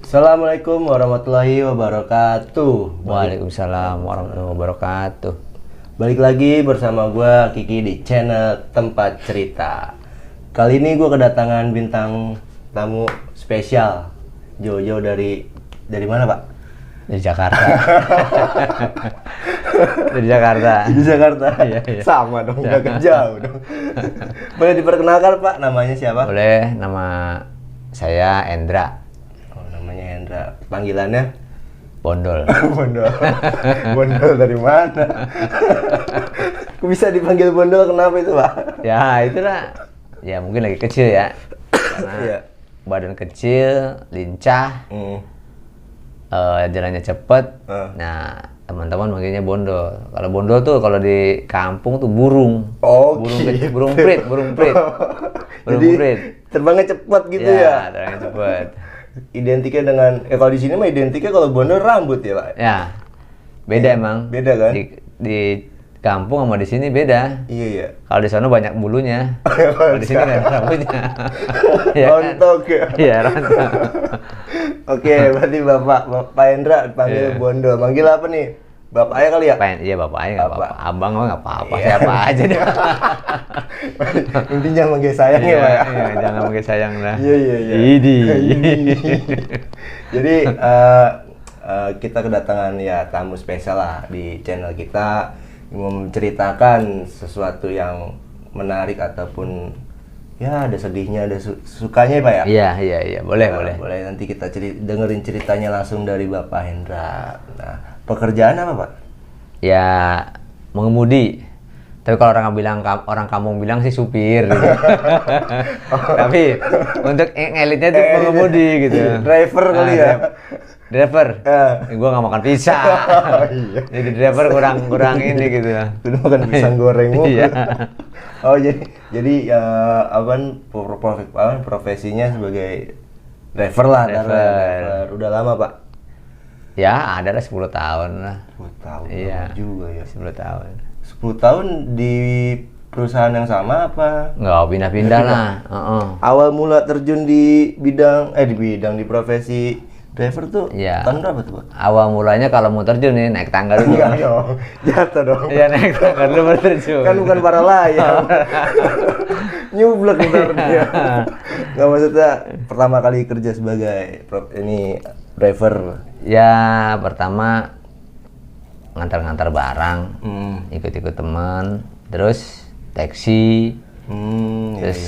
Assalamualaikum warahmatullahi wabarakatuh. Waalaikumsalam warahmatullahi wabarakatuh. Balik lagi bersama gue Kiki di channel Tempat Cerita. Kali ini gue kedatangan bintang tamu spesial. Jauh-jauh dari mana, Pak? Dari Jakarta. Dari Jakarta. Di Jakarta. Iya. Sama dong, nggak jauh dong. Boleh diperkenalkan, Pak? Namanya siapa? Boleh, nama saya Endra. Oh, namanya Hendra. Panggilannya? Bondol. Bondol. Bondol dari mana? Kok bisa dipanggil Bondol? Kenapa itu, Pak? Ya itulah. Ya mungkin lagi kecil ya. Karena Iya. badan kecil, lincah, jalannya cepet. Nah teman-teman manggilnya Bondol. Kalau Bondol tuh kalau di kampung tuh burung. Oh, burung gitu. burung prit. Burung Jadi prit. terbangnya cepat gitu ya? Terbangnya cepet. Identiknya dengan kalau di sini mah identiknya kalau Bondol rambut ya, Pak. Ya, beda emang. Beda kan? Di kampung sama di sini beda. Iya, iya. Kalau di sana banyak bulunya. Kalau di sini nggak ada rambutnya. Ya kan? Rontok ya. Iya, rontok. Oke, berarti Bapak Hendra panggil Iya. Bondol. Manggil apa nih? Bapaknya kali ya? Iya bapaknya nggak Bapak. apa-apa. Abang mah nggak apa-apa. Iya. Siapa aja dah. Intinya manggil sayang ya, Pak ya. Iya, jangan pakai sayang dah. Iya. Idi. Jadi kita kedatangan ya tamu spesial lah di channel kita yang menceritakan sesuatu yang menarik ataupun ya ada sedihnya, ada sukanya Pak ya. Iya. Boleh. Boleh nanti kita dengerin ceritanya langsung dari Bapak Hendra. Nah, pekerjaan apa Pak? Ya mengemudi. Tapi kalau orang kampung bilang sih supir. Gitu. Tapi untuk ngelitnya tuh pengemudi gitu. Driver kali ya. Driver. Gua nggak makan pisang. Iya. Jadi driver kurang ini gitu. Udah makan pisang goreng mulu. Iya. Oh jadi profesinya sebagai driver lah. Driver. Udah lama Pak? Ya ada lah 10 tahun lah. 10 tahun. Iya. Lama juga ya. 10 tahun. 10 tahun di perusahaan yang sama apa? Nggak pindah-pindah lah. Awal mula terjun di di profesi driver tuh Iya. tahun berapa tuh Pak? Awal mulanya kalau mau terjun nih naik tangga dulu. Enggak dong, jatuh dong. Iya naik tangga dulu baru terjun. Kan bukan para layang. Nyublek ntar dia. Nggak, maksudnya pertama kali kerja sebagai driver. Ya pertama ngantar-ngantar barang, ikut-ikut teman, terus taksi, terus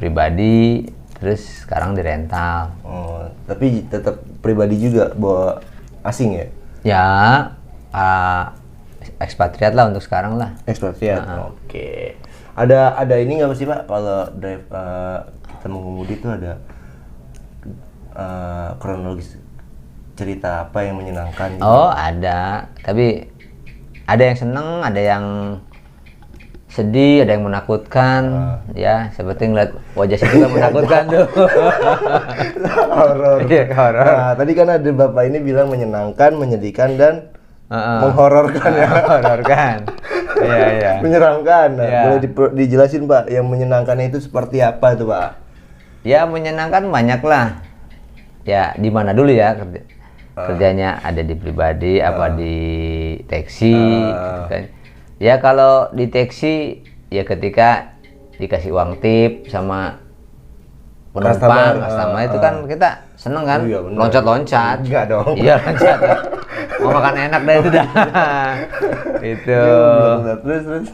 pribadi, terus sekarang di rental. Oh, tapi tetap pribadi juga bawa asing ya? Ya ekspatriat lah untuk sekarang lah. Ekspatriat. Oke. Ada ini nggak sih Pak kalau kita mengemudi itu ada kronologis cerita apa yang menyenangkan gitu? Oh ada, tapi ada yang seneng, ada yang sedih, ada yang menakutkan. Ya seperti ngeliat wajah situ kan menakutkan tuh. Horor. Iya, horor. Nah, tadi kan ada Bapak ini bilang menyenangkan, menyedihkan dan menghororkan ya. Menghororkan. Iya. Menyeramkan. Nah, Iya. boleh dijelasin Pak, yang menyenangkan itu seperti apa tuh Pak? Ya menyenangkan banyak lah. Ya di mana dulu ya kerjanya, ada di pribadi apa di taksi gitu kan. Ya kalau di taksi ya ketika dikasih uang tip sama penumpang customer itu kan kita seneng kan. Iya, bener. Loncat-loncat. Enggak dong. Iya loncat. Mau makan enak dah itu dah. Itu. Terus.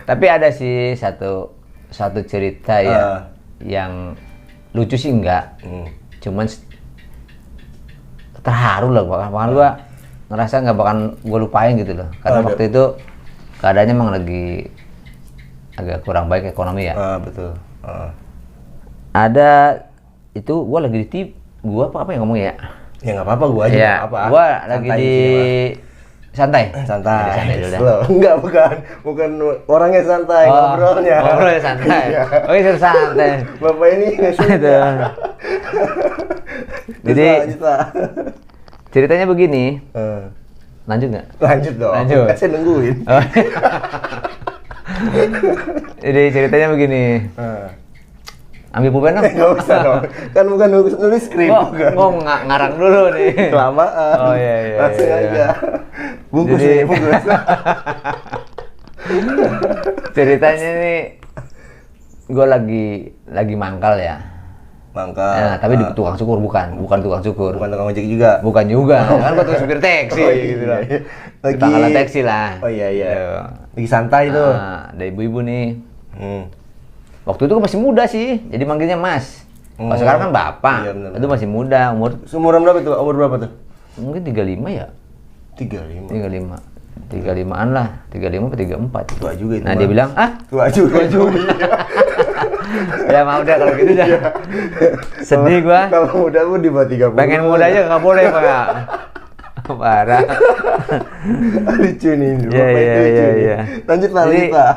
Tapi ada sih satu cerita ya yang lucu sih enggak. Cuman terharu lah bahkan gua ngerasa nggak bakal gua lupain gitu loh. Karena waktu itu keadaannya emang lagi agak kurang baik ekonomi ya. Betul. Ada itu gua lagi gua apa yang ngomong ya? Ya nggak apa-apa, gua aja. Ya, apa. gua lagi di santai. Santai. Dulu dah. Slow. Enggak, bukan orangnya santai, ngobrolnya. Ngobrolnya santai. Iya. Oh, itu santai. Bapak ini Itu. Jadi lanjut, Pak. ceritanya begini. Lanjut nggak? Lanjut dong. Lanjut. Kan saya nungguin. Oh. Jadi ceritanya begini. Ambil pulpen dong. Nggak usah dong. Kan bukan nulis skrip. Gua ngarang dulu nih. Kelamaan. Oh iya. Langsung aja. Bungkus Jadi- nih, bungkus. Ceritanya nih, gue lagi mangkal ya. Mangkal. Nah, tapi di tukang cukur bukan tukang cukur. Bukan tukang ojek juga. Bukan juga, kan gue tuh supir taksi Oh, iya. gitu loh. Lagi- Di pangkalan taksi lah. Oh iya. Gitu. Lagi santai tuh. Nah, ada ibu-ibu nih. Hmm. Waktu itu masih muda sih, jadi manggilnya Mas. Kalau Oh. sekarang kan Bapak. Iya, benar. Itu masih muda, Seumuran berapa tuh? Umur berapa tuh? mungkin 35 ya. 35. 35-an lah, 35 atau 34. Tua juga itu. Nah, Mas. dia bilang, "Ah, Tua juga. ya mau udah kalau gitu dah." Sedih gua. Kalau muda pun di bawah 30. Pengen muda aja nggak boleh, Pak. Parah. Lucu nih. Iya, Bapak itu iya, lucu iya, nih. iya. Lanjut Pak, Jadi- lanjut Pak.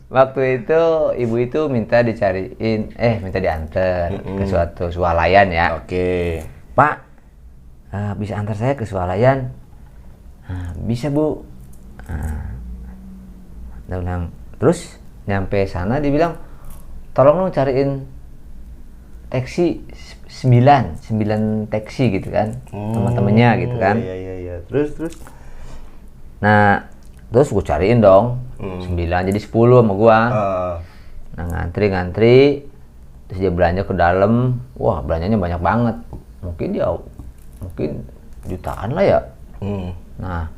Waktu itu ibu itu minta minta diantar ke suatu swalayan ya. Oke. Pak, bisa antar saya ke swalayan? Bisa Bu. Dia bilang, terus nyampe sana dia bilang, tolong dong cariin taksi 9 taksi gitu kan, teman-temannya gitu kan. Iya. Terus. Nah, terus gue cariin dong 9 jadi 10 sama gua. Nah, ngantri, terus dia belanja ke dalam. Wah, belanjanya banyak banget. Mungkin jutaan lah ya. Nah,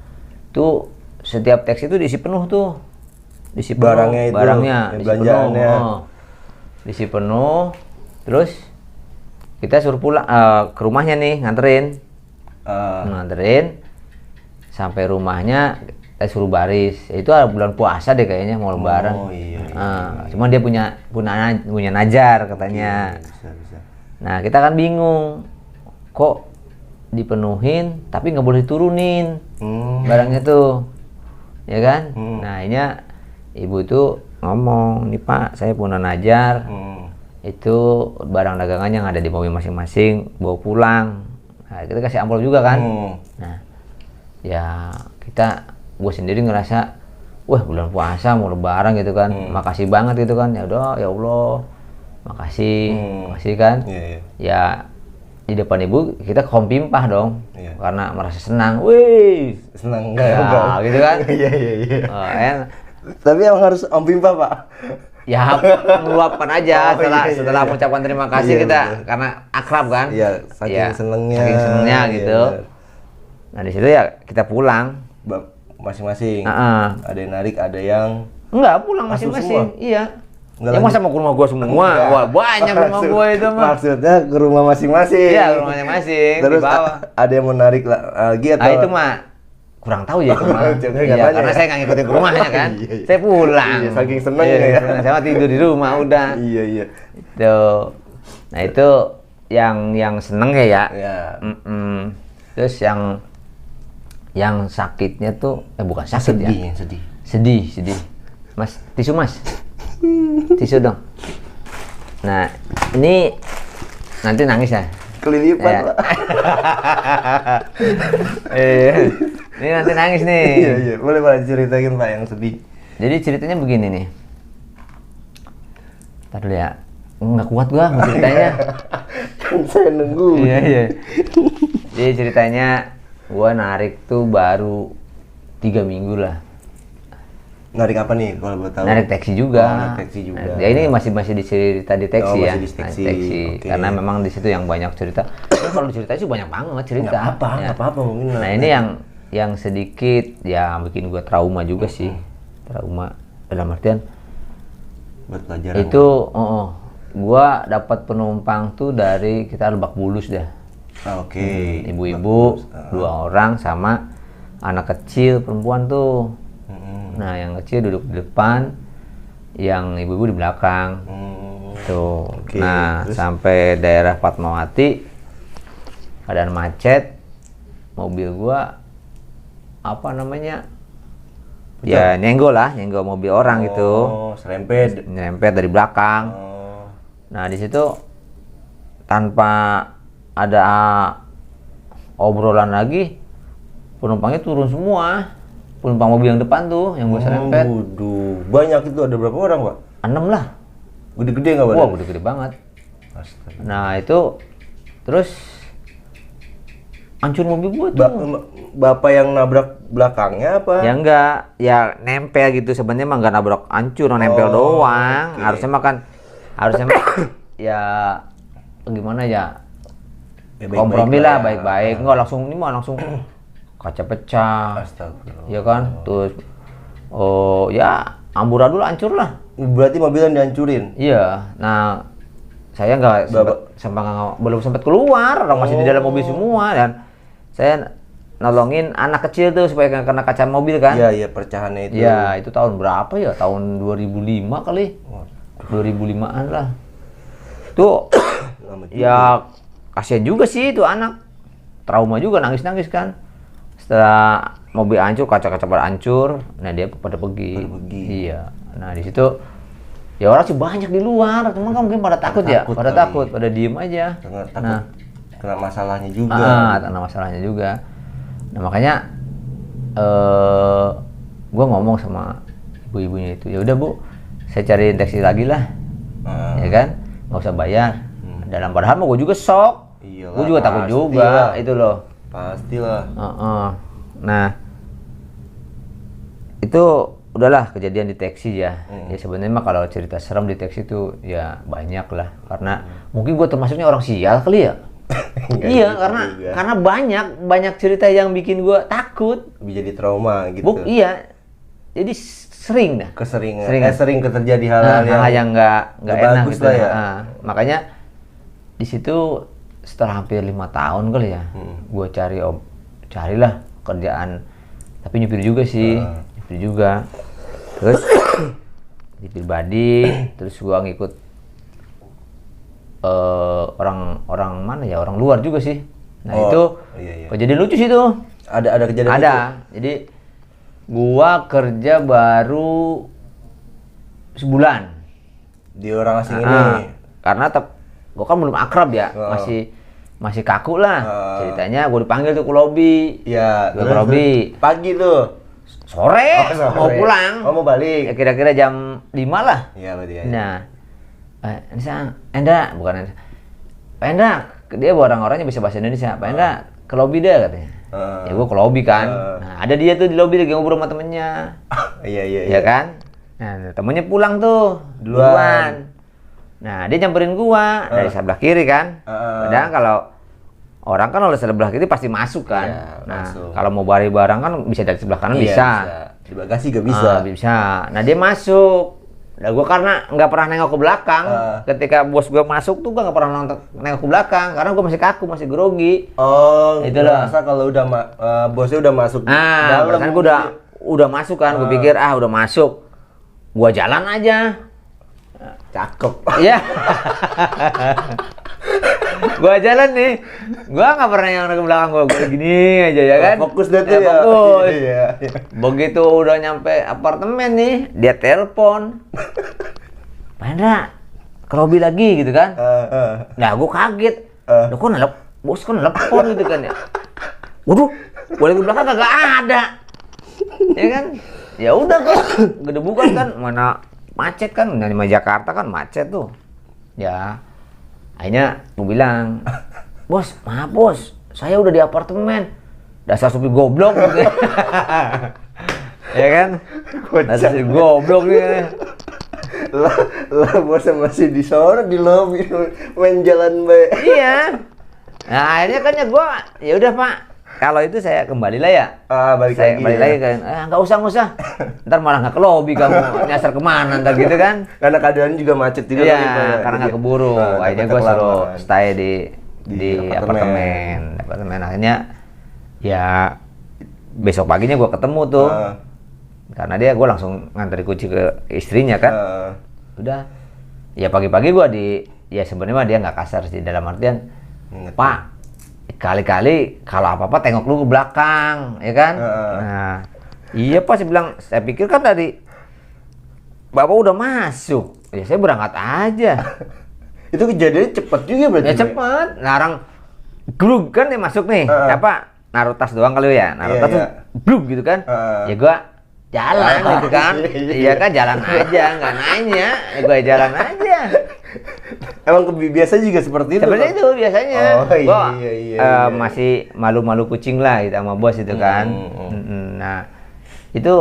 itu setiap teks itu diisi penuh tuh. Diisi penuh Barangnya itu, diisi belanjaannya. penuh. Diisi penuh. Terus kita suruh pulang ke rumahnya nih, nganterin. Nganterin sampai rumahnya kita suruh baris. Itu bulan puasa deh kayaknya mau lebaran. Oh iya. Cuman dia punya najar katanya. Bisa. Nah, kita kan bingung. Kok dipenuhin tapi nggak boleh diturunin barangnya tuh. Ya kan? Nah, ini ibu itu ngomong, "Nih Pak, saya punya najar. Itu barang dagangan yang ada di mobil masing-masing, bawa pulang." Nah, kita kasih amplop juga kan. Nah, ya gue sendiri ngerasa, wah bulan puasa mau lebaran gitu kan, makasih banget gitu kan. Ya udah, ya Allah, makasih kan. Iya. Ya di depan ibu kita kompimpah dong, Iya. karena merasa senang, wih, Senang ya, gitu kan. Iya. Tapi emang harus Om Pimpa, Pak. Ya meluapkan aja Oh, iya. setelah mengucapkan terima kasih Iya, kita betul. karena akrab kan. Iya, saking senengnya. Saking senengnya Iya, gitu. bener. Nah, di situ ya kita pulang. Masing-masing. Heeh. Ada yang narik, ada yang Enggak, pulang Langsung masing-masing. semua? Iya. Nggak Ya lanjut? masa mau ke rumah gua semua? Enggak. Wah, banyak rumah gua itu mah. Maksudnya ke rumah masing-masing. Iya, ke rumah masing-masing di Terus bawah. ada yang mau narik lagi atau? Ah, itu mah kurang tahu ya itu mah. Jangan Iya, katanya karena ya. saya nggak ngikutin ke rumahnya kan. Iya, iya. Saya pulang. Iya, saking seneng Iya, ya. Saya mah tidur di rumah udah. Iya. Itu. Nah, itu yang seneng ya. Ya. Terus yang sakitnya tuh bukan sakit ya. Sedih. Sedih. Mas, tisu Mas. Tisu dong. Nah, ini nanti nangis ya. Kelilipan, Ya. Pak. Ini nanti nangis nih. Iya. Boleh ceritain Pak yang sedih. Jadi ceritanya begini nih. Ntar dulu ya. Nggak kuat gua mau ceritanya. Kan saya nunggu. Iya. Jadi ceritanya gua narik tuh baru 3 minggu lah. Narik apa nih kalau boleh tahu? Narik taksi juga. Oh, narik taksi juga. Ya ini masih dicerita di taksi Oh, ya. masih di taksi. Narik Oke. Karena memang di situ yang banyak cerita. Tapi kalau cerita sih banyak banget cerita. Nggak apa-apa mungkin. Nah, ini yang sedikit ya bikin gua trauma juga sih. Trauma dalam artian buat pelajaran. itu gua dapat penumpang tuh dari kita Lebak Bulus dah. Oke. Ibu-ibu 2 orang sama anak kecil perempuan tuh. Nah, yang kecil duduk di depan, yang ibu-ibu di belakang. Tuh. Oke, Nah, terus? sampai daerah Fatmawati keadaan macet, mobil gua apa namanya? Ya nyenggol mobil orang gitu. Oh, serempet. Nyerempet dari belakang. Oh. Nah, di situ tanpa ada obrolan lagi, penumpangnya turun semua. Penumpang mobil yang depan tuh, yang gue serempet. Waduh, banyak itu, ada berapa orang, Pak? 6 lah. Gede-gede nggak badan? Wah, gede-gede banget. Astaga. Nah itu terus hancur mobil gua tuh. Bapak yang nabrak belakangnya apa? Ya enggak, ya nempel gitu sebenarnya mah nggak nabrak hancur, nempel doang. Okay. Harusnya ya gimana ya? Ya, Kompromi lah, baik-baik. Enggak langsung ini mah langsung kaca pecah. Astagfirullah. Ya kan? Terus ya amburadul hancur lah. Berarti mobilnya dihancurin? Iya. Nah, saya belum sempat keluar, orang masih di dalam mobil semua dan saya nolongin anak kecil tuh supaya nggak kena kaca mobil kan. Iya, pecahannya itu. Iya, itu tahun berapa ya? Tahun 2005 kali. 2005-an lah. Tuh ya kasihan juga sih itu anak. Trauma juga, nangis-nangis kan. Setelah mobil hancur, kaca-kaca pada hancur, nah dia pada pergi. Iya. Nah, di situ ya orang sih banyak di luar, cuman kan mungkin pada takut ya, pada diem aja. Takut kena masalahnya juga. Kena masalahnya juga. Nah makanya gue ngomong sama ibu-ibunya itu, ya udah Bu, saya cariin taksi lagi lah, ya kan, nggak usah bayar. Dalam padahal mau gue juga shock, gue juga takut juga, itu loh. Pastilah. Nah itu udahlah kejadian di taksi ya. Ya sebenarnya mah kalau cerita serem di taksi itu ya banyak lah, karena mungkin gue termasuknya orang sial kali ya. Iya, karena banyak cerita yang bikin gue takut. Jadi trauma gitu. Iya, jadi sering dah. Sering terjadi hal-hal yang nggak enak gitu lah ya. Makanya di situ setelah hampir 5 tahun kali ya, gue carilah kerjaan, tapi nyupir juga sih, terus di pribadi, terus gue ngikut orang mana ya, orang luar juga sih. Nah itu kejadian lucu sih tuh. Ada kejadian lucu? Jadi gua kerja baru sebulan di orang asing ini. Karena gua kan belum akrab ya, masih kaku lah. Ceritanya gua dipanggil tuh ke lobby. Iya, ke lobby. Pagi tuh. Sore. Mau pulang. Mau balik. Ya kira-kira jam 5 lah. Iya, berarti ya. Nah, Enda, bukan Enda. Pak Enda, dia orang-orangnya bisa bahasa Indonesia. Pak Enda, ke lobby deh katanya. Ya gue ke lobby kan. Nah, ada dia tuh di lobby lagi ngobrol sama temennya. Iya kan? Nah, temennya pulang tuh duluan. Nah, dia nyamperin gua dari sebelah kiri kan. Padahal kalau orang kan oleh sebelah kiri pasti masuk kan. Ya, kalau mau bari barang kan bisa dari sebelah kanan bisa. Di bagasi gak bisa. Bisa. Nah, dia masuk. Nah, gue karena nggak pernah nengok ke belakang, ketika bos gue masuk tuh gue nggak pernah nengok ke belakang, karena gue masih kaku, masih grogi. Itu loh. Rasa kalau udah bosnya udah masuk dalam, kan gue udah masuk kan, gue pikir udah masuk, gue jalan aja. Cakep. Iya. Gua jalan nih, gua nggak pernah yang ke belakang gua gini aja ya kan. Fokus deh tuh ya. Fokus. Iya. Begitu udah nyampe apartemen nih, dia telepon. Pak Hendra, ke lobby lagi gitu kan. Nah, gua kaget. Loh kok bos kan telepon gitu kan ya. Waduh, boleh ke belakang kagak ada. Ya kan? Ya udah kok, gedebukan kan, mana macet kan, dari Jakarta kan macet tuh. Ya. Akhirnya gue bilang, bos, maaf bos, saya udah di apartemen. Dasar supir goblok gitu. Ya kan? Dasar supir goblok nih. Lah bosnya masih di sana di lobby main jalan baik. Iya. Nah akhirnya kan ya gue, ya udah pak, kalau itu saya kembali lah ya. Balik lagi kan. Nggak usah. Ntar malah nggak ke lobby kamu, nyasar kemana ntar gitu kan? Karena keadaan juga macet juga. Iya, karena nggak keburu. Akhirnya gue suruh stay di apartemen. Akhirnya ya besok paginya gue ketemu tuh. Karena gue langsung nganterin kunci ke istrinya kan. Udah. Ya pagi-pagi gue ya sebenarnya dia nggak kasar sih, dalam artian, Pak, kali-kali kalau apa-apa tengok lu ke belakang, ya kan? Nah, iya Pak, saya pikir kan tadi Bapak udah masuk, ya saya berangkat aja. Itu kejadiannya cepet juga berarti? Ya cepet, larang glug kan dia masuk nih, naruh tas doang kali ya, naruh tas tuh glug gitu kan. Ya gua jalan gitu kan. Iya kan, jalan aja, nggak nanya, gue jalan aja. Emang biasa juga seperti itu? Seperti itu biasanya. Gua iya. masih malu-malu kucing lah gitu sama bos itu kan. Nah, itu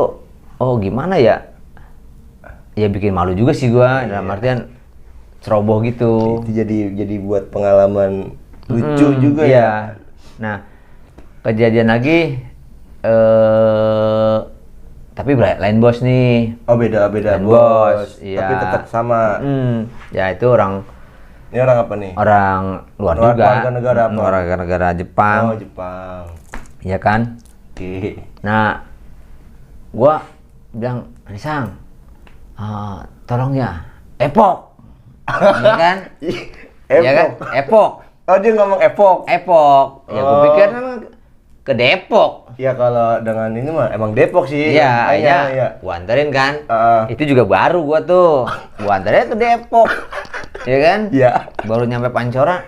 gimana ya? Ya bikin malu juga sih gua, dalam artian ceroboh gitu. Itu jadi buat pengalaman lucu juga iya. ya. Nah, kejadian lagi tapi lain bos nih. Oh, beda Lain bos. Iya. Tapi tetap sama. Ya itu orang. Ini orang apa nih? Orang luar juga. Warga negara apa? Warga negara Jepang. Oh, Jepang. Iya kan? Oke. Nah, gua bilang, Anisang, tolong ya, epok. Iya kan? Iya kan? Epok. Oh, dia ngomong epok. Epok. Ya gua pikir kan ke Depok. Ya kalau dengan ini mah emang Depok sih. Iya, Iya. gua anterin kan. Itu juga baru gua tuh. Gua anterin ke Depok. Iya kan? Iya. Baru nyampe Pancora,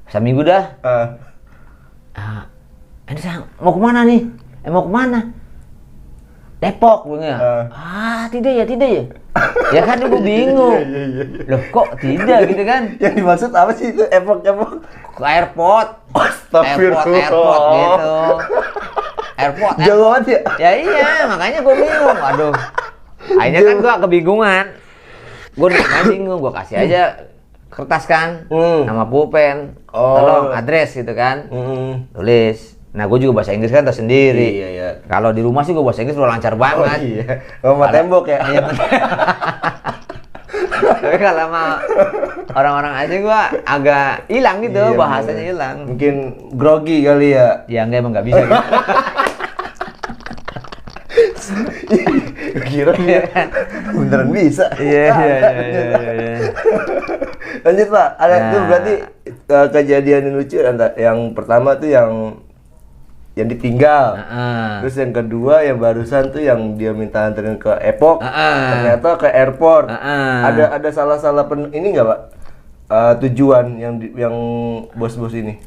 seminggu dah. Ini Sang, mau kemana nih? Mau kemana? Depok, bunga. Tidak ya. Ya kan gue bingung. Iya. Loh kok tidak gitu kan? Yang dimaksud apa sih itu epok? Ke airport. Astagfirullah. Airport gitu. Airport. Jauh banget ya? Ya iya, makanya gue bingung. Aduh. Akhirnya kan gue kebingungan. Gue bingung, gue kasih aja kertas kan, nama pulpen, tolong adres gitu kan, tulis. Nah, gue juga bahasa Inggris kan tersendiri. Iya. Kalau di rumah sih gue bahasa Inggris udah lancar banget. Iya. Ngomong tembok ya? Iya, tapi kalau sama orang-orang asing gue agak hilang gitu, bahasanya hilang. Mungkin grogi kali ya? Ya enggak, emang nggak bisa gitu. Kira beneran bisa. Iya. Lanjut Pak, ada tuh berarti kejadian yang lucu yang pertama tuh yang ditinggal. Terus yang kedua yang barusan tuh yang dia minta anterin ke Epok, ternyata ke airport. Ada salah-salah ini nggak Pak? Tujuan yang bos-bos ini?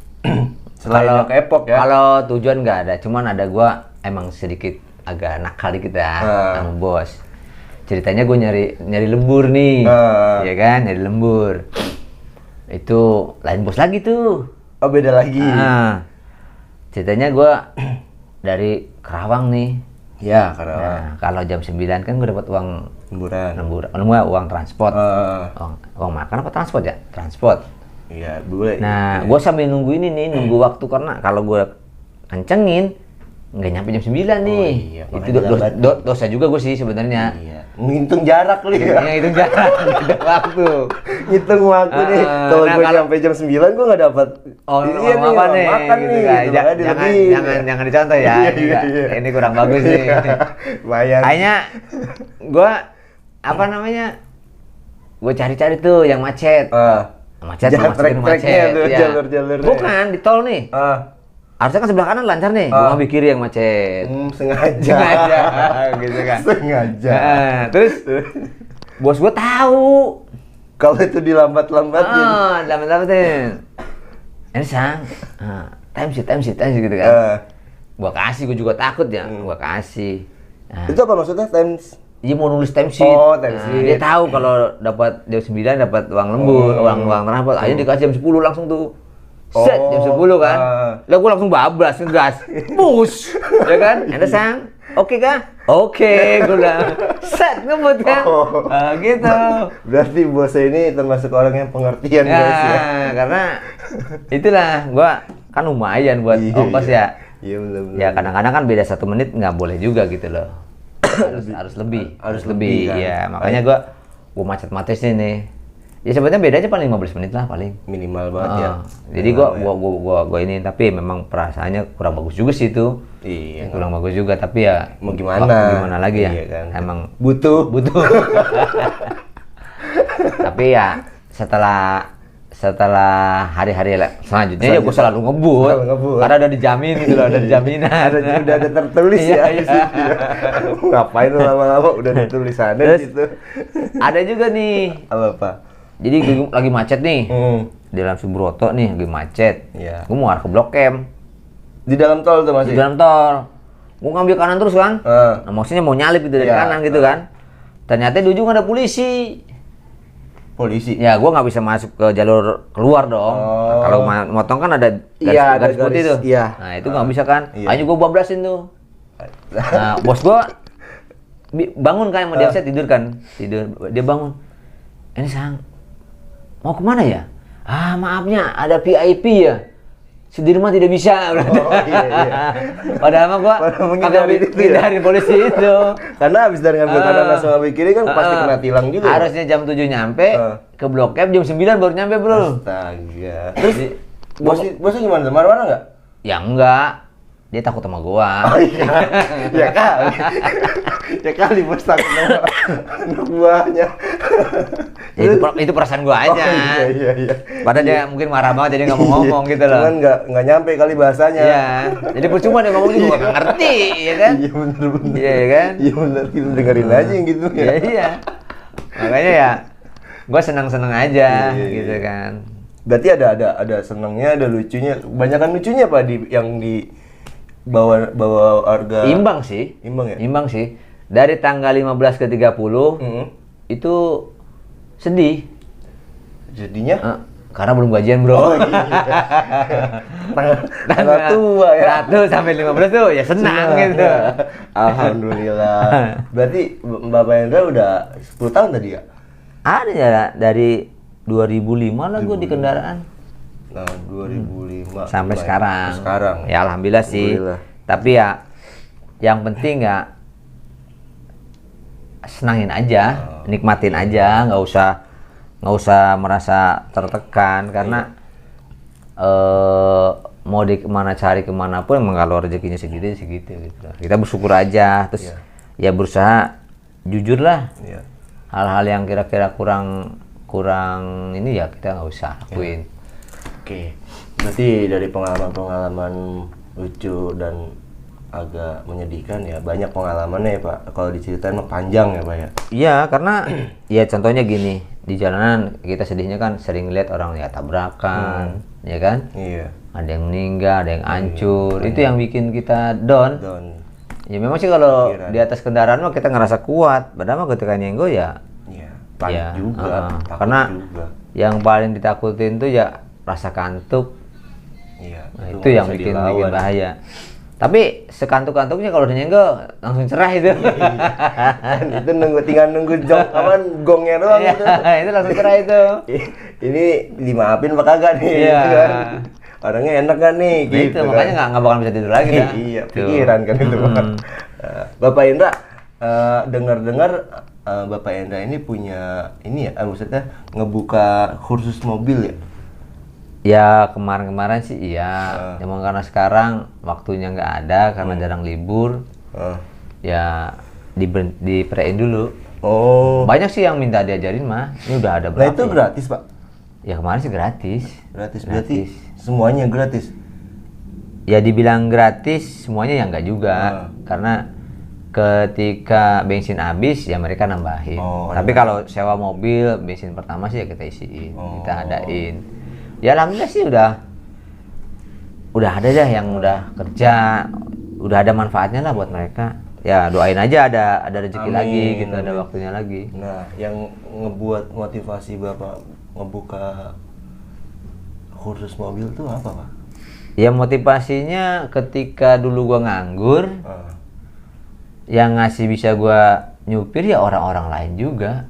Selain yang ke Epok ya? Kalau tujuan nggak ada, cuman ada gua emang sedikit agak nakal dikit ya sama bos. Ceritanya gue nyari lembur nih, ya kan, nyari lembur. Itu lain bos lagi tuh. Oh, beda lagi. Ceritanya gue dari Karawang nih. Ya, Karawang. Nah, kalau jam 9 kan gue dapat uang lemburan. Uang transport. Uang makan apa transport ya? Transport. Iya, boleh. Nah, gue sambil nunggu ini nih, nunggu waktu karena kalau gue kencengin nggak nyampe jam 9 nih. Iya, itu dosa juga gue sih sebenarnya. Iya. Ngitung jarak kali ya. Ngitung jarak, ngitung waktu. Ngitung waktu nih. Kalau gue sampai jam 9 gue nggak dapat. Iya nih, apa nih? Makan gitu nih. Kan. Gitu. Jangan dicontoh ya. Iya. Ini kurang bagus nih. Bayang. Kayaknya gue gue cari-cari tuh yang macet. Macet, masukin macet. Jalur-jalurnya. Bukan di tol nih. Harusnya kan sebelah kanan lancar nih, gua ngambil kiri yang macet. Sengaja gitu kan. Sengaja. Terus bos gua tahu kalau itu dilambat-lambatin. Lambat-lambatin. Ini Sang, time sheet gitu kan. Gua kasih, gua juga takut ya, gua kasih. Itu apa maksudnya times? Dia mau nulis time sheet. Oh, time sheet. Dia tahu kalau dapat jam 9 dapat uang lembur, uang transport. Akhirnya dikasih jam 10 langsung tuh. Set jam 10 kan. Lah gua langsung bablas ngegas. Bus. Ya kan? Ada Sang. Oke kah? Oke, gua bilang. Set ngebut kan. Gitu. Berarti bosnya ini termasuk orang yang pengertian guys ya. Karena itulah gua kan lumayan buat ongkos ya. Iya benar. Ya kadang-kadang kan beda 1 menit nggak boleh juga gitu loh. harus lebih. Kan? Iya, makanya gua macet-macetin nih. Ya sebenarnya bedanya paling 15 menit lah paling. Minimal banget ya. Jadi gua ini tapi memang perasaannya kurang bagus juga sih itu. Iya. Kurang bagus juga tapi ya mau gimana lagi ya. Iya kan? Emang butuh. Tapi ya setelah hari-hari selanjutnya ya gua selalu ngebut. Karena udah dijamin gitu loh, ada jaminan. Udah ada tertulis ya. Ngapain lu lama-lama udah ditulisannya gitu. Ada juga nih. Apa? Jadi gue lagi macet nih, di dalam Subroto nih lagi macet. Iya. Gue mau arah ke Blok M. Di dalam tol tuh masih? Di dalam tol. Gua ngambil kanan terus kan. Nah, maksudnya mau nyalip gitu dari kanan gitu kan. Ternyata di ujung ada polisi. Polisi? Ya, gua nggak bisa masuk ke jalur keluar dong. Nah, kalau motong kan ada garis putih tuh. Iya. Nah, itu nggak bisa kan. Akhirnya gua bablasin tuh. Nah, bos gua bangun kan, sama dia saya tidur kan. Dia bangun. Ini Sang, mau kemana ya? Ah, maafnya ada VIP ya. Sudirman tidak bisa. Padahal mah gua menghindari polisi itu. Karena habis dari ngambil kanan langsung ngambil kiri kan pasti kena tilang juga. Harusnya jam 7 nyampe, ke Blok M jam 9 baru nyampe, Bro. Astaga. Terus bosnya gimana? Marah-marah nggak? Ya enggak. Dia takut sama gua. Oh iya. Ya kali. Ya kali bos takut sama anak buahnya. Ya, itu perasaan gua aja. Oh, iya. Padahal dia mungkin marah banget jadi nggak mau ngomong gitu loh. Cuman nggak nyampe kali bahasanya. Iya. Jadi percuma dia ngomong juga nggak ngerti, ya kan? Iya bener. Iya kan? Iya bener. Kita dengerin aja yang gitu ya. Iya. Makanya ya, gua senang-senang aja gitu kan. Berarti ada senangnya, ada lucunya. Kebanyakan lucunya apa yang di bawa harga? Imbang sih. Imbang ya? Imbang sih. Dari tanggal 15 ke 30 itu sedih. Jadinya? Karena belum gajian, Bro. Oh, iya. Tanggal tua ya. 1 sampai 15 tuh ya senang gitu. Ya. Alhamdulillah. Berarti Bapak Hendra udah 10 tahun tadi ya? Ada ya, dari 2005 lah gue di kendaraan. Nah, 2005 sampai sekarang. Ya alhamdulillah sih. Tapi ya yang penting ya senangin aja, nikmatin aja, nggak usah merasa tertekan karena mau di kemana cari kemana pun emang kalau rezekinya segitu gitu. Kita bersyukur aja, terus ya berusaha jujur lah. Hal-hal yang kira-kira kurang ini ya kita nggak usah lakuin. Oke, berarti dari pengalaman lucu dan agak menyedihkan ya, banyak pengalamannya ya Pak. Kalau diceritain mah panjang ya Pak ya. Iya, karena ya contohnya gini, di jalanan kita sedihnya kan sering lihat orang ya tabrakan, ya kan? Iya. Ada yang meninggal, ada yang hancur, itu yang bikin kita down. Ya memang sih kalau di atas kendaraan mah kita ngerasa kuat, padahal mah ketika nyenggol ya. Panik juga, karena juga. Yang paling ditakutin tuh ya rasa kantuk. Iya. Nah, itu yang bikin bahaya. Tapi sekantuk-kantuknya kalau udah nyenggol langsung cerah itu. Itu tinggal nunggu gongnya doang itu. Itu langsung cerah itu. Ini dimaafin apa kagak nih? Iya. Gitu kan? Orangnya enak kan nih? Gitu, gitu makanya nggak bakal bisa tidur lagi dah. Iya, pikiran kan itu. Bapak Indra, dengar-dengar Bapak Hendra ini punya ini ya, maksudnya ngebuka kursus mobil ya? Ya kemarin-kemarin sih iya, cuma karena sekarang waktunya nggak ada karena jarang libur, ya diperein dulu. Oh. Banyak sih yang minta diajarin mah, ini udah ada berapa? Nah itu gratis Pak? Ya kemarin sih gratis. Berarti semuanya gratis? Ya dibilang gratis, semuanya ya nggak juga, karena ketika bensin habis ya mereka nambahin. Tapi kalau sewa mobil bensin pertama sih ya kita isiin, kita adain. Ya alhamdulillah sih udah ada dah yang udah kerja, udah ada manfaatnya lah buat mereka. Ya doain aja ada rezeki lagi gitu, ada waktunya lagi. Nah, yang ngebuat motivasi Bapak ngebuka kursus mobil tuh apa Pak? Ya motivasinya ketika dulu gua nganggur. Yang ngasih bisa gua nyupir ya orang-orang lain juga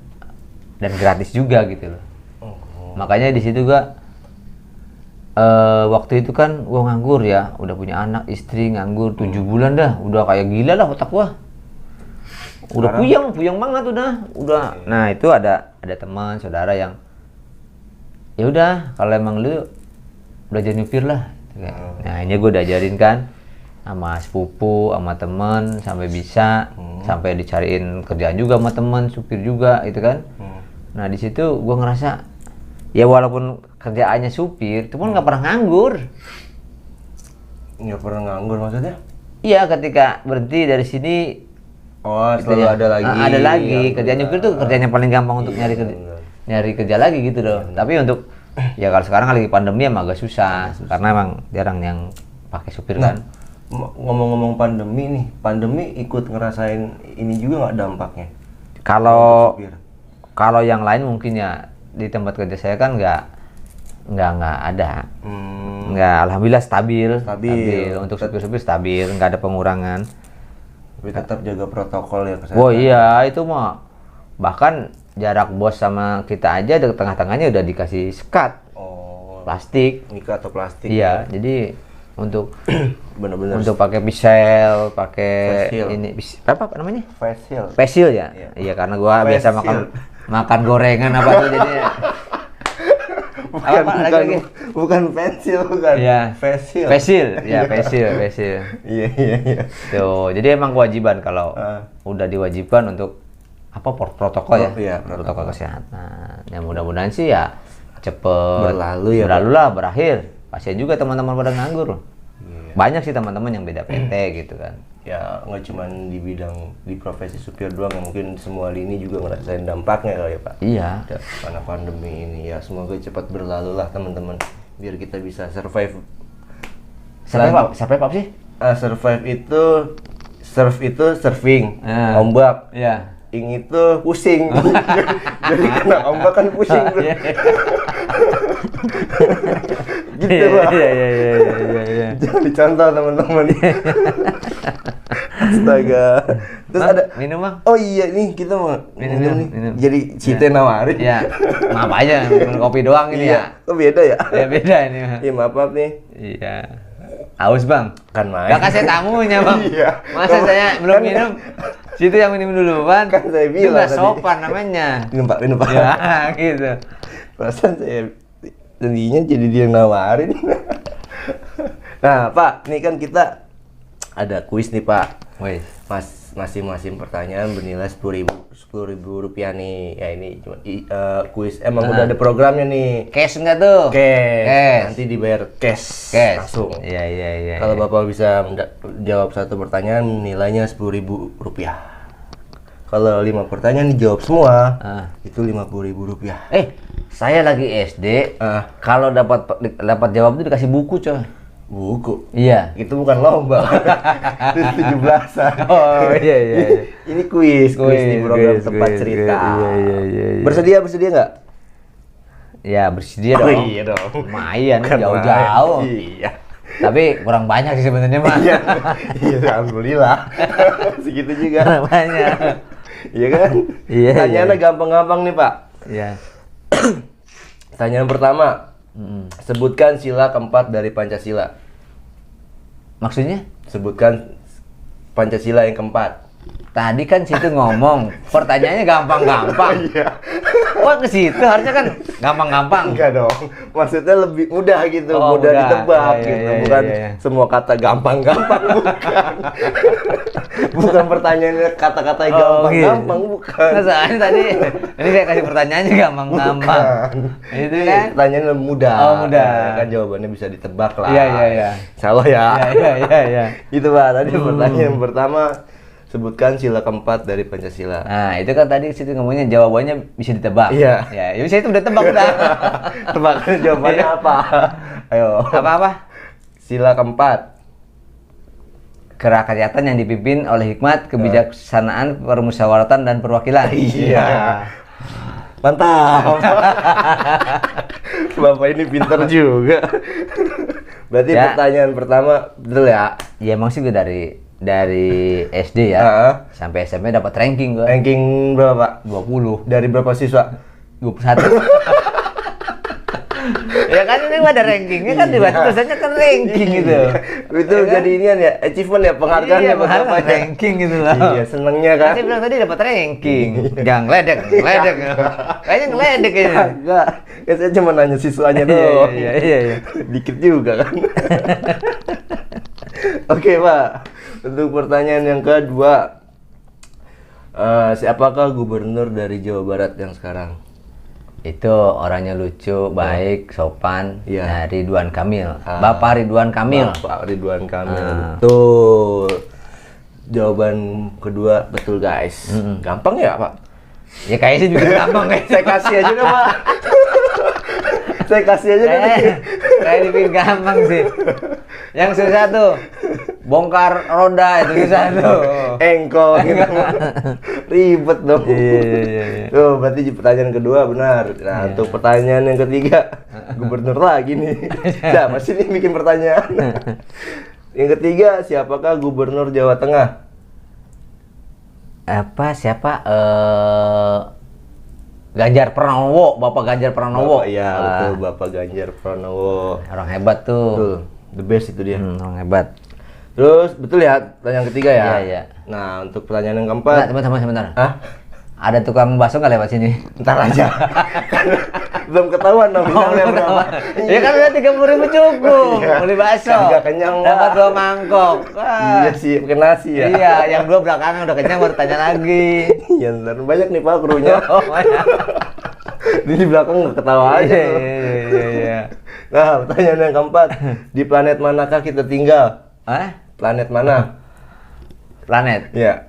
dan gratis juga gitu loh. Makanya di situ gua waktu itu kan gua nganggur ya, udah punya anak, istri, nganggur 7 bulan dah, udah kayak gila lah otak gua. Udah puyeng banget udah. Nah, itu ada teman, saudara yang ya udah kalau emang lu belajar nyupir lah. Nah, ini gua diajarin kan sama sepupu, sama temen sampai bisa, sampai dicariin kerjaan juga sama temen, supir juga itu kan. Nah di situ gue ngerasa ya walaupun kerjaannya supir, cuman nggak pernah nganggur. Nggak pernah nganggur maksudnya? Iya, ketika berhenti dari sini. Oh selalu ada lagi. Ada lagi. Kerjaan nyupir tuh kerjaan yang paling gampang untuk nyari kerja lagi gitu loh. Tapi untuk ya kalau sekarang lagi pandemi emang agak susah karena emang jarang yang pakai supir kan. Ngomong-ngomong pandemi nih, pandemi ikut ngerasain ini juga nggak dampaknya? Kalau Untuk supir? kalau yang lain mungkin ya di tempat kerja saya kan nggak ada. Nggak, alhamdulillah stabil. Untuk supir-supir stabil, nggak ada pengurangan. Tapi tetap jaga protokol ya kesehatan. Oh iya, itu mah bahkan jarak bos sama kita aja di tengah-tengahnya udah dikasih sekat Oh, plastik. Mika atau plastik? Iya, jadi untuk Bener-bener. untuk pakai pisel, pakai Face shield. ini apa namanya? Face shield. Face shield ya? Iya. Iya, karena gua Face biasa shield. makan gorengan apa tuh jadinya. Bukan pensil, bukan. Iya. Face shield. Face shield, ya face shield. Iya. Tuh, jadi emang kewajiban kalau udah diwajibkan untuk apa protokol ya? Iya, protokol kesehatan. Ya mudah-mudahan sih ya cepet Berlalu ya, berlalu lah, berakhir. Kasihan juga teman-teman pada nganggur. Iya. Banyak sih teman-teman yang beda PT gitu kan. Ya nggak cuma di bidang di profesi supir doang, yang mungkin semua lini juga ngerasain dampaknya kali ya Pak. Iya. Karena pandemi ini ya, semoga cepat berlalu lah teman-teman, biar kita bisa survive. Survive apa sih? Survive itu surfing, Ah. ombak. Iya. Ing itu pusing. Jadi kena ombak kan pusing tuh. Iya. Gitu Pak. Iya. Jangan dicontoh teman-teman. Astaga. Terus Bang, ada minum Bang. Oh iya nih kita mau Minum. nih. Jadi Cite nawarin. Iya. Maaf aja minum kopi doang ini ya. Iya. Kok beda ya? Ya beda ini. Iya maaf nih. Iya. Aus Bang. Kan main. Gak kasih tamunya Bang. Iya. Masa saya belum minum. Situ yang minum duluan. Kan saya Itu bilang nggak tadi. sopan namanya. Minum Pak. Ya gitu. Perasaan saya tadinya jadi dia yang nawarin. Nah Pak, ini kan kita ada kuis nih Pak. Wih. Masing-masing pertanyaan bernilai 10.000 rupiah nih. Ya ini cuma kuis. Emang udah ada programnya nih. Cash nggak tuh? Cash. Nanti dibayar cash. Langsung. Iya. Kalau Bapak bisa jawab satu pertanyaan, nilainya 10.000 rupiah. Kalau 5 pertanyaan dijawab semua, itu 50.000 rupiah. Saya lagi SD. Kalau dapat jawab itu dikasih buku coy. Buku. Iya. Itu bukan lomba. Itu 17-an. Oh iya. Ini kuis di program tempat cerita. Iya. Bersedia nggak? Ya bersedia dong. Iya dong. Lumayan Kan jauh-jauh. Iya. Tapi kurang banyak sih sebenarnya mah. Iya, alhamdulillah. Segitu juga. Kurang banyak. Iya kan? Iya. Pertanyaannya gampang-gampang nih Pak. Iya. Pertanyaan pertama. Sebutkan sila keempat dari Pancasila. Maksudnya? Sebutkan Pancasila yang keempat. Tadi kan situ ngomong, pertanyaannya gampang-gampang. Iya. Kok ke situ harusnya kan gampang-gampang. Enggak dong. Maksudnya lebih mudah gitu, Oh, mudah mudah. ditebak Iya, gitu. iya, Bukan iya. semua kata gampang-gampang, bukan. Bukan pertanyaannya kata-kata yang gampang-gampang, bukan. Nah, soalnya tadi ini saya kasih pertanyaannya gampang-gampang. Itu kan? Pertanyaannya mudah. Oh, mudah. Ya, kan jawabannya bisa ditebak lah. Iya. Insyaallah ya. Iya. Itu Pak, tadi pertanyaan pertama, sebutkan sila keempat dari Pancasila. Nah, itu kan tadi situ ngomongnya jawabannya bisa ditebak. Iya. Ya bisa itu udah tebak udah. Tebakan jawabannya Iya. apa? Ayo. Apa-apa? Sila keempat. Kerakyatan yang dipimpin oleh hikmat, kebijaksanaan, permusyawaratan dan perwakilan. Iya. Mantap. Bapak ini pintar juga. Berarti Ya. pertanyaan pertama betul ya? Ya emang sih gue dari SD ya sampai SMP dapat ranking gue. Ranking berapa Pak? 20. Dari berapa siswa? 21. Ya kan ini ada rankingnya kan dibaca tulisannya kan ranking gitu. Itu Ya kan? jadi inian ya, achievement ya, penghargaan Iya, ya buat penghargaan, Bapak ya? ranking gitu loh. Iya, senengnya kan? Saya bilang tadi dapat ranking. Jangan ngeledek. Kayaknya ngeledek kayaknya. Enggak, ya saya cuma nanya siswanya doang. Iya. Dikit juga kan. Oke Pak, untuk pertanyaan yang kedua, siapakah gubernur dari Jawa Barat yang sekarang? Itu orangnya lucu, baik, sopan, Iya. Ridwan Kamil. Bapak Ridwan Kamil. Bapak Ridwan Kamil. Betul. Jawaban kedua betul guys. Gampang ya Pak? Ya kayaknya juga gampang kayak. Saya kasih aja deh Pak. Saya kasih aja kan. Kayak dibikin gampang sih. Yang susah tuh bongkar roda itu susah tuh. Engkol gitu. Ribet dong. Iya. Tuh, berarti pertanyaan kedua benar. Nah, untuk pertanyaan yang ketiga, gubernur lagi nih. Siapa sih nih bikin pertanyaan? Yang ketiga, siapakah gubernur Jawa Tengah? Siapa? Ganjar Pranowo, Bapak Ganjar Pranowo. Iya, betul, Bapak Ganjar Pranowo. Orang hebat tuh. Betul, the best itu dia. Orang hebat. Terus, betul ya, pertanyaan ketiga ya? Iya. Nah, untuk pertanyaan yang keempat. Sebentar. Hah? Ada tukang bakso nggak lewat sini? Ntar aja. Belum ketahuan nominalnya berapa. Ya kan udah 30.000 cukup. Iya. Beli bakso. Kagak kenyang, Dapat Pak. 2 mangkok. Wah. Iya sih, pakai nasi ya. Iya, yang 2 belakangan udah kenyang baru tanya lagi. Iya, ntar banyak nih Pak krunya. Oh, ya. Di belakang nggak ketawa aja. Iya. Nah, pertanyaan yang keempat. Di planet manakah kita tinggal? Planet mana? Planet. Ya.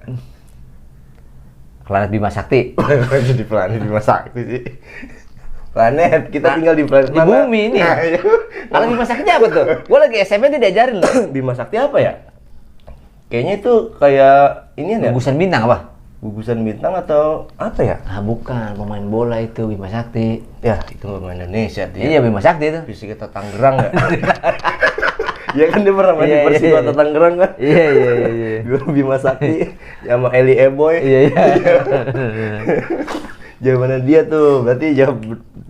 Planet Bima Sakti. Jadi planet Bima Sakti sih. Planet, kita tinggal di planet Di mana? bumi ini. Nah, iya. Kalau Bima Sakti apa tuh? Gua lagi SMP dia diajarin loh. Bima Sakti apa ya? Kayaknya itu kayak ini ya? Gugusan bintang apa? Gugusan bintang atau apa ya? Bukan, pemain bola itu Bima Sakti. Ya, itu pemain Indonesia dia. Iya, Bima Sakti itu. Fisik kita Tangerang ya? Iya kan dia pernah main di Iya, Persikota iya. Tangerang kan? Iya. Bima Sakti sama Eli Eboy. Iya. Jawabannya dia tuh, berarti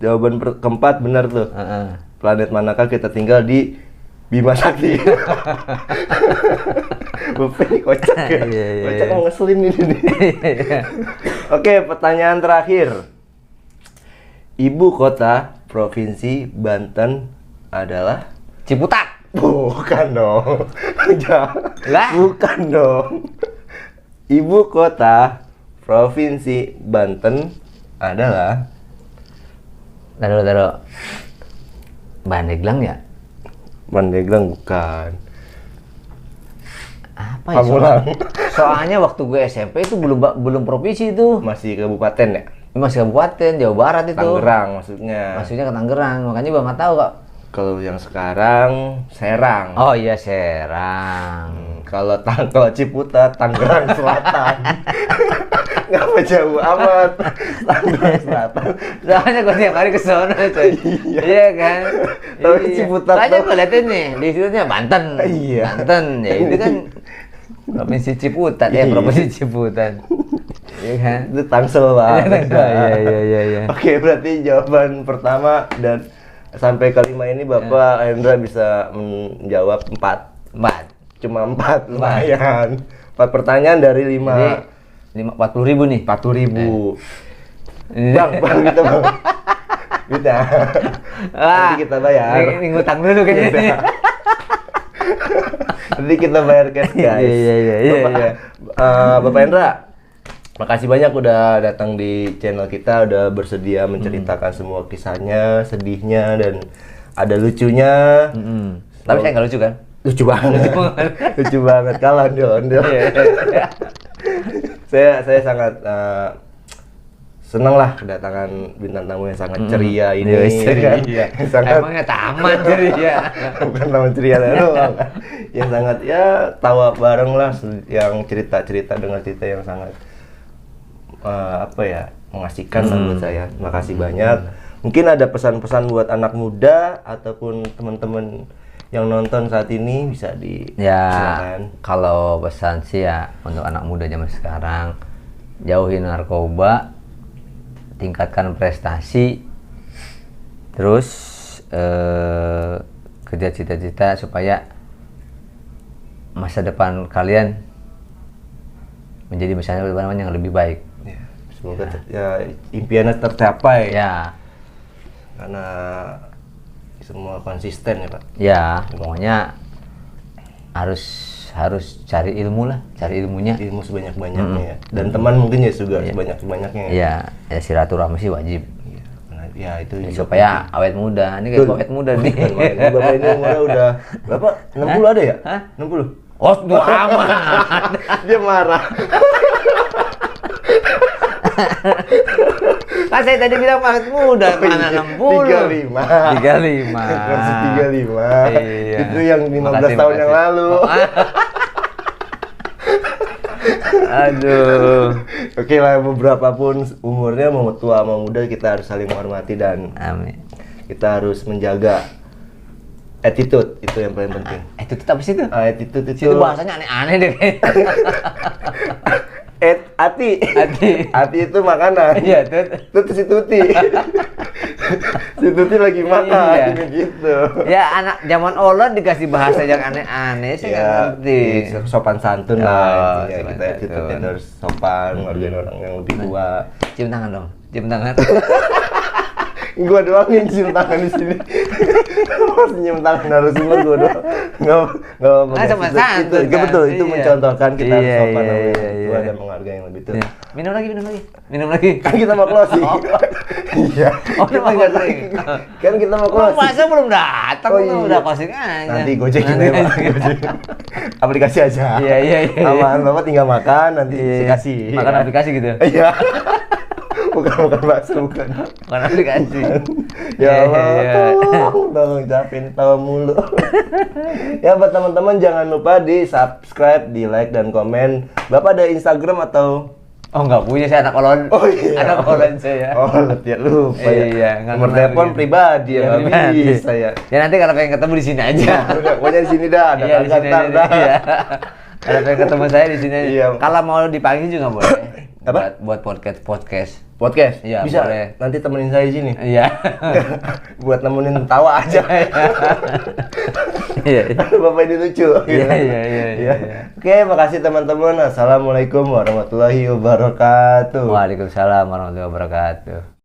jawaban keempat benar tuh. Planet manakah kita tinggal di Bima Sakti? Bapak ini kocak ya? Iya. Kocak mau ngeselin ini nih. Oke, pertanyaan terakhir. Ibu kota Provinsi Banten adalah? Ciputat. Bukan dong. Lah? Bukan dong. Ibu kota Provinsi Banten adalah? Taruh. Pandeglang ya? Pandeglang bukan. Apa ya? Pamulang. Soalnya waktu gue SMP itu belum provinsi itu. Masih kabupaten ya? Masih kabupaten Jawa Barat itu. Tangerang maksudnya. Maksudnya ke Tangerang, makanya gua nggak tahu kok. Kalau yang sekarang Serang. Oh iya, Serang. Kalau Ciputat Tangerang Selatan. Ngapa jauh amat? Tangerang Selatan. Soalnya gue tiap hari ke sana coy. Iya kan? Tapi Ciputat Soalnya tuh- gue liatin nih, di situnya Banten. Iya. Banten, ya itu kan Provinsi Ciputat, Iya. Provinsi Ciputat. Iya kan? Itu Tangsel banget. Iya. Oke, berarti jawaban pertama dan sampai kelima ini Bapak Hendra bisa menjawab 4. 4. Cuma 4, lumayan. 4 pertanyaan dari 5. Jadi 40.000 nih. 40.000. Bang, kita bang. Kita. Nanti kita bayar. Ini ngutang dulu kayaknya. Iya. Nanti kita bayar cash guys. Iya. Bapak Hendra, makasih banyak udah datang di channel kita, udah bersedia menceritakan semua kisahnya, sedihnya dan ada lucunya. Tapi saya nggak lucu kan? Lucu banget. Lucu banget. Kalah ondel. Saya sangat senang lah kedatangan bintang tamu yang sangat ceria ini. Iya, kan? ceria. Sangat Emangnya taman ceria. bukan tamu ceria doang. Yang sangat ya tawa bareng lah, yang cerita-cerita dengan cerita yang sangat mengasihkan lah buat saya. Makasih banyak. Mungkin ada pesan-pesan buat anak muda ataupun teman-teman yang nonton saat ini bisa silakan. Kalau pesan sih ya untuk anak muda zaman sekarang, jauhi narkoba, tingkatkan prestasi, terus kejar cita-cita supaya masa depan kalian menjadi masa depan yang lebih baik. Ya, semoga impiannya tercapai. Ya, Karena semua konsisten ya Pak. ya pokoknya harus cari ilmu lah, cari ilmunya. Ilmu sebanyak-banyaknya ya. Dan teman mungkin ya juga sebanyak-banyaknya ya. Iya, ya silaturahmi sih wajib. Iya, benar. Ya itu Ya, juga supaya awet muda. Ini kayak awet muda nih. penting. Bapak ini umurnya udah Bapak 60 ada ya? Hah? 60. Oh, tua amat. Dia marah. Kan saya tadi bilang masih muda, anak 60. 35. 35. Masih 35. Iya. Itu yang 15 Makasih, tahun yang lalu. Aduh. Oke lah, beberapa pun umurnya mau tua mau muda, kita harus saling menghormati dan Amin. kita harus menjaga attitude, itu yang paling penting. Attitude apa sih itu? Attitude itu Itu bahasanya aneh-aneh deh kayaknya. hati. Hati. Hati itu makanan. Iya, Tut. Itu si Tuti. Si Tuti lagi makan, Iya. gitu. Ya anak zaman olon dikasih bahasa yang aneh-aneh sih nggak ngerti. Sopan santun Oh, lah intinya. sopan Kita attitude santun. harus sopan, ngargain orang yang lebih tua. Cium tangan dong, cium tangan. Gua doang yang cium tangan di sini. Pas cium tangan harus semua gua doang. Enggak Sama santun itu kan? betul, itu Iya. mencontohkan kita harus Iya, sopan iya, sama yang iya, lebih tua iya. dan menghargai yang lebih tua. Iya. Minum lagi, minum lagi, minum lagi. Kan kita mau closing. Oh. Iya. Oh, Kita mau nggak closing. tahu. Kan kita mau Oh, closing. masa belum datang, Oh, lu iya. udah closing aja. Nanti gojekin Nanti aja, Pak. aja. Gojek. Aplikasi aja. Iya, iya, iya. Aman, Bapak tinggal makan, nanti Iya. saya kasih. Makan ya. aplikasi gitu. Iya. Bukan bakso, bukan. Makan aplikasi. Ya Iya, Allah, iya. tolong capin tawa mulu. Ya buat teman-teman jangan lupa di subscribe, di like dan komen. Bapak ada Instagram atau? Oh nggak punya, saya anak kolon. Oh iya. Anak kolon saya. Oh ya lupa ya. Iya, nggak Nomor kenal telepon gitu. pribadi ya, Iya, nggak pribadi. bisa ya. Ya nanti kalau pengen ketemu di sini aja. Pokoknya di sini dah, ada Iya, di sini kantor aja. dah. Iya. Kalau pengen ketemu saya di sini. Iya. Kalau mau dipanggil juga boleh. Apa? Buat podcast. Podcast? Iya, Bisa. boleh. Nanti temenin saya di sini. Iya. Buat nemenin tawa aja. Iya. Bapak ini lucu. Iya, iya, iya, iya. Oke, makasih teman-teman. Assalamualaikum warahmatullahi wabarakatuh. Waalaikumsalam warahmatullahi wabarakatuh.